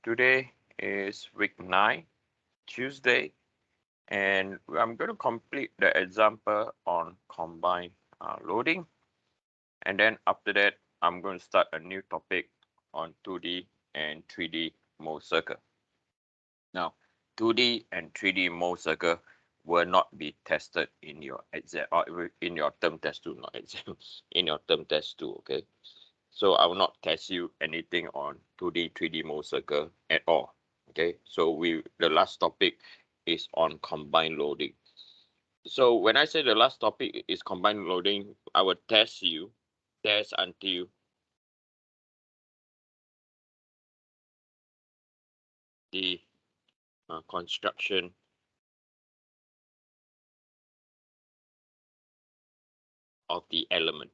Today is week 9, Tuesday, and I'm going to complete the example on combined loading. And then after that, I'm going to start a new topic on 2D and 3D Mohr circle. Now, 2D and 3D Mohr circle will not be tested in your exam or in your term test 2, not exam, in your term test 2, okay? So I will not test you anything on 2D, 3D Mohr circle at all. Okay, so the last topic is on combined loading. So when I say the last topic is combined loading, I will test until the construction of the element.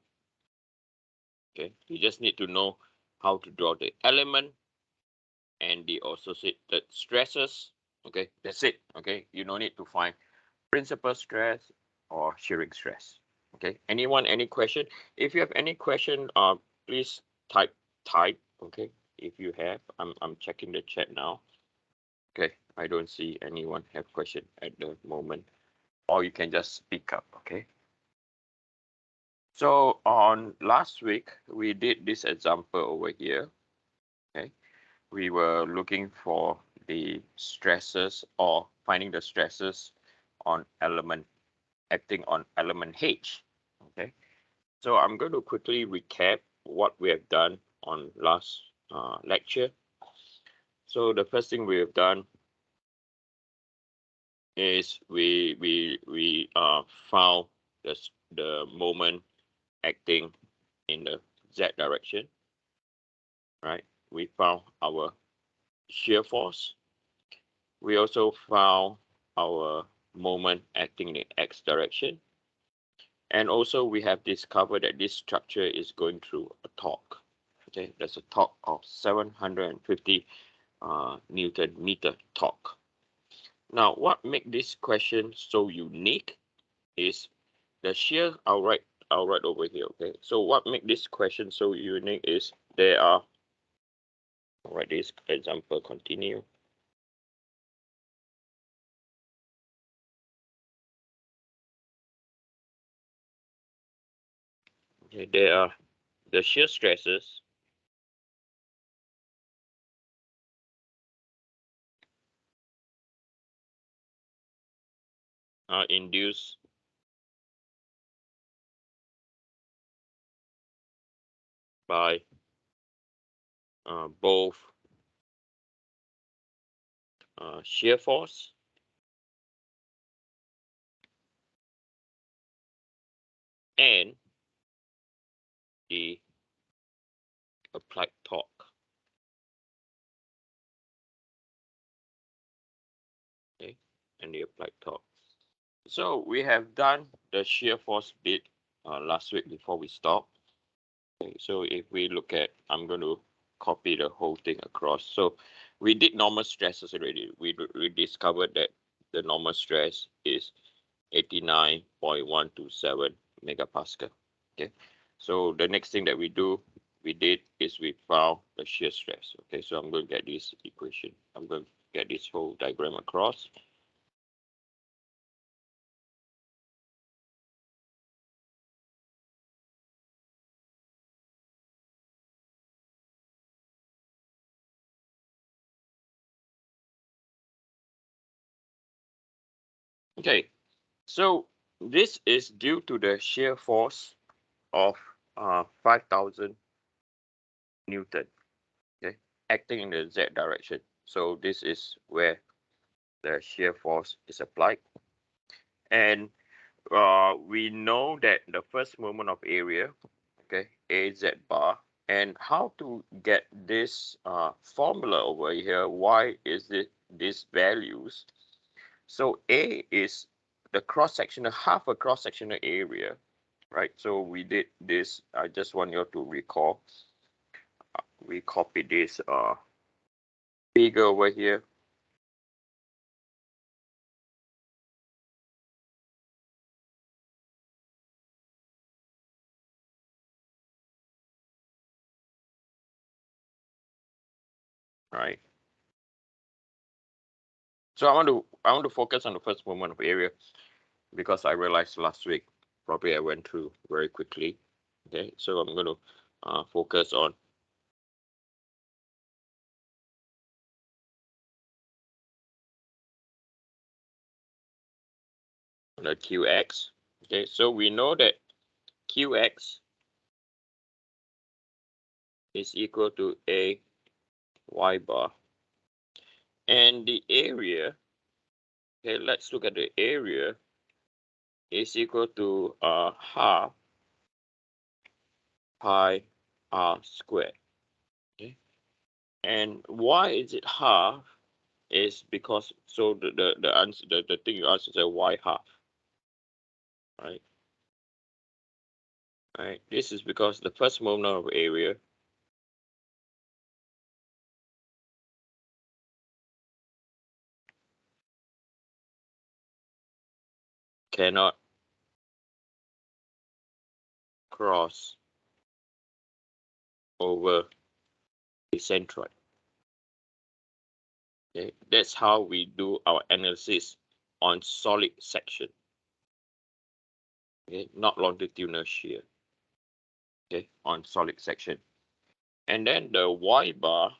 Okay, you just need to know how to draw the element and the associated stresses. Okay, that's it. Okay, you don't need to find principal stress or shearing stress. Okay, anyone, any question? If you have any question, please type. Okay, if you have, I'm checking the chat now. Okay, I don't see anyone have question at the moment, or you can just speak up. Okay. So on last week we did this example over here. Okay, we were looking for the stresses or finding the stresses on element acting on element H. Okay, so I'm going to quickly recap what we have done on last lecture. So the first thing we have done is we found the moment acting in the Z direction, right? We found our shear force. We also found our moment acting in the X direction. And also we have discovered that this structure is going through a torque. Okay, there's a torque of 750 Newton meter torque. Now, what makes this question so unique is the shear. I'll write over here. Okay, so what makes this question so unique is there are. I'll write this example. Continue. Okay, there are the shear stresses are induced by both shear force and the applied torque. Okay, and the applied torque. So we have done the shear force bit last week before we stop. Okay, so if we look at, I'm going to copy the whole thing across. So we did normal stresses already. We discovered that the normal stress is 89.127 megapascal. Okay, so the next thing that we did is we found the shear stress. Okay, so I'm going to get this equation. I'm going to get this whole diagram across. Okay, so this is due to the shear force of 5,000 Newton, okay, acting in the Z direction. So this is where the shear force is applied. And we know that the first moment of area, okay, AZ bar, and how to get this formula over here, why is it these values? So A is the cross-sectional, half a cross-sectional area, right? So we did this, I just want you to recall, we copied this figure over here. Right, So I want to focus on the first moment of area because I realized last week probably I went through very quickly. Okay, so I'm going to focus on the QX. Okay, so we know that QX is equal to a y bar, and the area. Okay, let's look at the area is equal to half pi r squared. Okay, and why is it half? Is because so the answer the thing you asked is a y half, right? Right. This is because the first moment of area cannot cross over the centroid. Okay, that's how we do our analysis on solid section. Okay, not longitudinal shear. Okay, on solid section, and then the y bar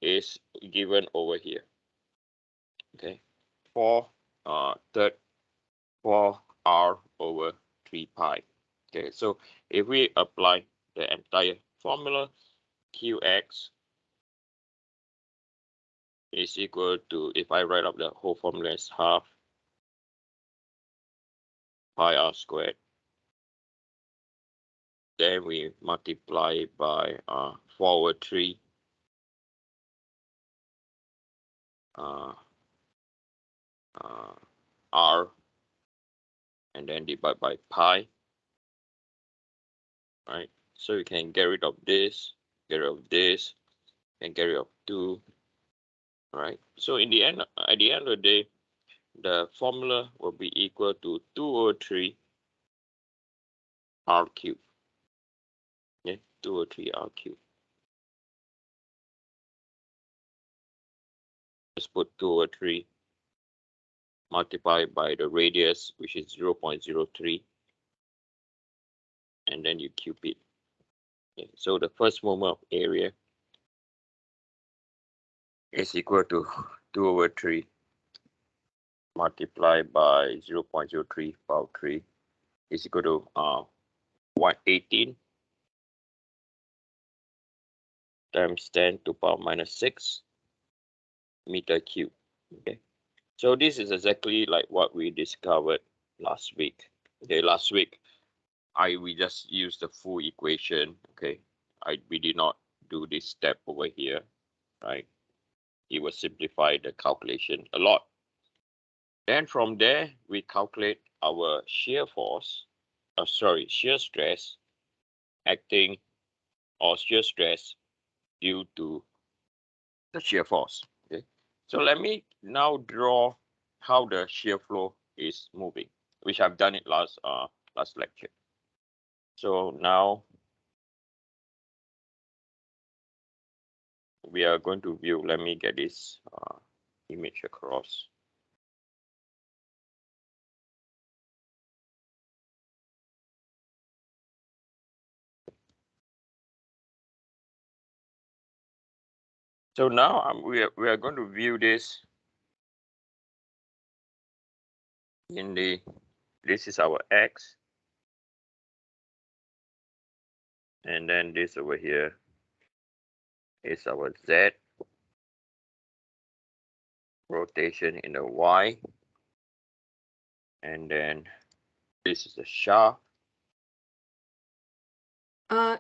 is given over here. Okay, for third 4r over 3 pi. Okay, so if we apply the entire formula, qx is equal to, if I write up the whole formula as half pi r squared, then we multiply by 4 over 3 r, and then divide by pi, right? So you can get rid of this, get rid of this, and get rid of 2, right? So in the end, at the end of the day, the formula will be equal to 2 over 3 r cubed. Yeah, 2 over 3 r cubed. Just put 2 over 3 multiplied by the radius, which is 0.03, and then you cube it. Okay, so the first moment of area is equal to 2 over 3 multiplied by 0.03 power 3 is equal to 118 times 10 to the power minus 6 meter cube. Okay, so this is exactly like what we discovered last week. Okay, last week we just used the full equation. Okay, we did not do this step over here, right? It will simplify the calculation a lot. Then from there we calculate our shear force, shear stress acting, or shear stress due to the shear force. Okay, so let me now draw how the shear flow is moving, which I've done it last lecture. So now we are going to view. Let me get this image across. So now we are going to view this in the, this is our X, and then this over here is our Z, rotation in the Y, and then this is the shaft. I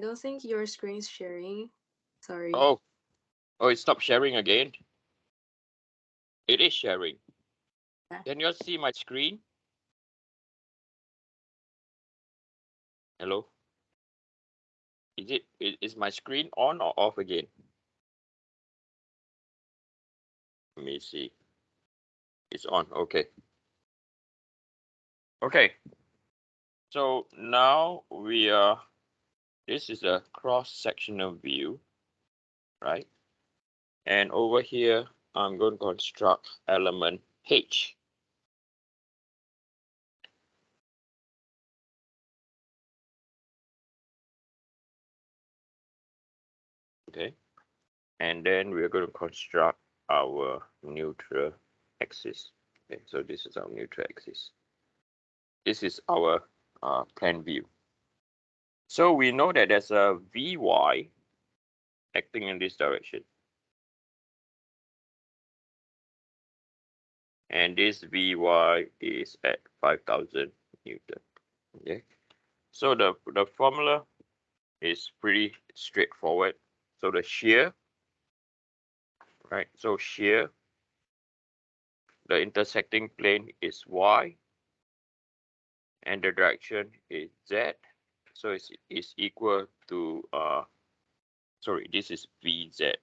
don't think your screen's sharing. Sorry. Oh, it stopped sharing again. It is sharing. Yeah. Can you see my screen? Hello? Is my screen on or off again? Let me see. It's on. Okay. Okay. So now we are, this is a cross-sectional view, right? And over here I'm going to construct element H. Okay, and then we're going to construct our neutral axis. Okay, so this is our neutral axis. This is our plan view. So we know that there's a Vy acting in this direction. And this Vy is at 5,000 Newton. Okay, so the formula is pretty straightforward. So the shear, right? So shear, the intersecting plane is Y, and the direction is Z. So it's equal to sorry, this is Vz,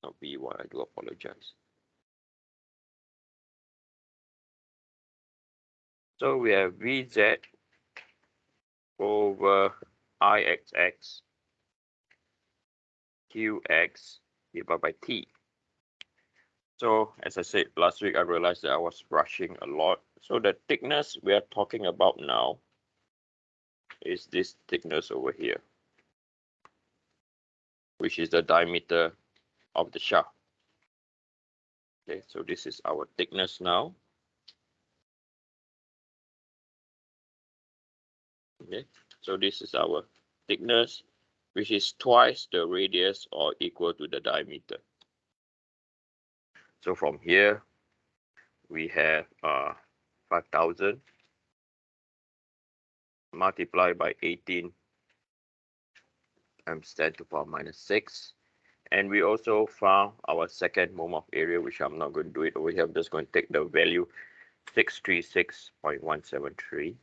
not Vy. I do apologize. So we have Vz over Ixx Qx divided by T. So as I said last week, I realized that I was rushing a lot. So the thickness we are talking about now is this thickness over here, which is the diameter of the shaft. Okay, so this is our thickness now. Okay, so this is our thickness, which is twice the radius or equal to the diameter. So from here, we have 5,000 multiplied by 18 times 10 to the power minus 6. And we also found our second moment of area, which I'm not going to do it over here. I'm just going to take the value 636.173.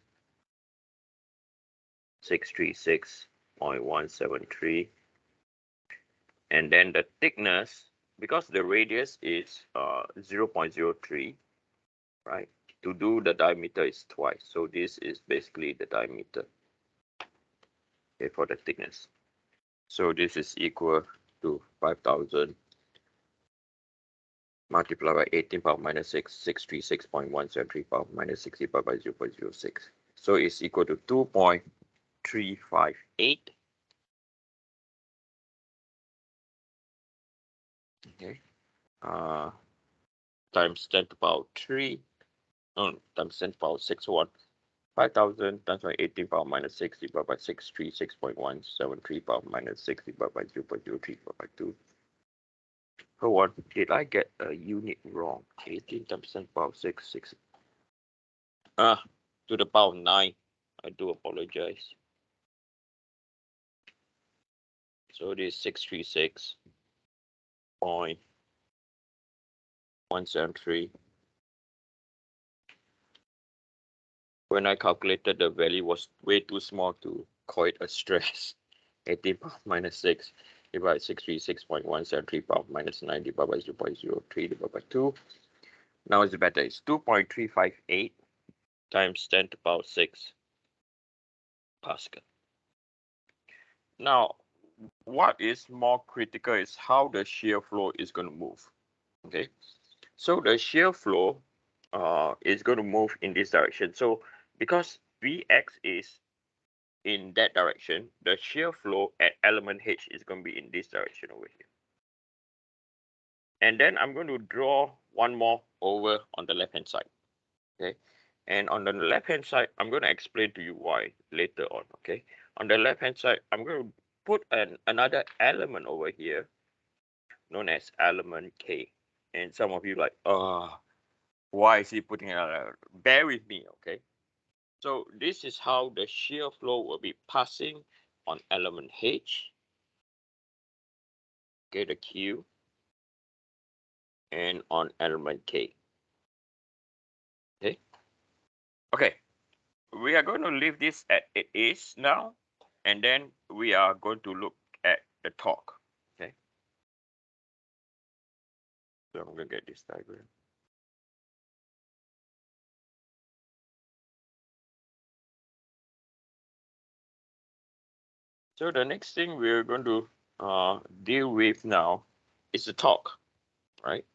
636.173. And then the thickness, because the radius is 0.03, right? To do the diameter is twice. So this is basically the diameter, okay, for the thickness. So this is equal to 5,000 multiplied by 18 power minus 6, 636.173 power minus 60 power by 0.06. So it's equal to 2.358. Okay. Times 10 to the power 3. No, times 10 to the power 6, 1. 5,000 times by 18 power minus 60 divided by 636.173 power minus 60 divided by 0.03 divided by 2. Hold on, did I get a unit wrong? 18 times 10 to the power 6, 6. To the power 9. I do apologize. So it is 636.173. When I calculated, the value was way too small to call it a stress. 18 power minus 6 divided by 636.173 power minus 9 divided by 0.03 divided by 2. Now it's better. It's 2.358 times 10 to the power 6 Pascal. Now, what is more critical is how the shear flow is going to move. Okay, so the shear flow is going to move in this direction. So because Vx is in that direction, the shear flow at element H is going to be in this direction over here. And then I'm going to draw one more over on the left hand side. Okay, and on the left hand side, I'm going to explain to you why later on. Okay, on the left hand side, I'm going to put another element over here known as element K. And some of you like, why is he putting it? Bear with me, okay? So this is how the shear flow will be passing on element H, okay, the Q, and on element K. Okay. Okay. We are going to leave this at it is now, and then we are going to look at the torque. Okay. So I'm going to get this diagram. So the next thing we're going to deal with now is the torque, right?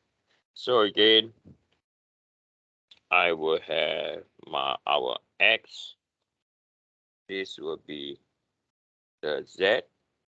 So again, I will have our x. This will be the z.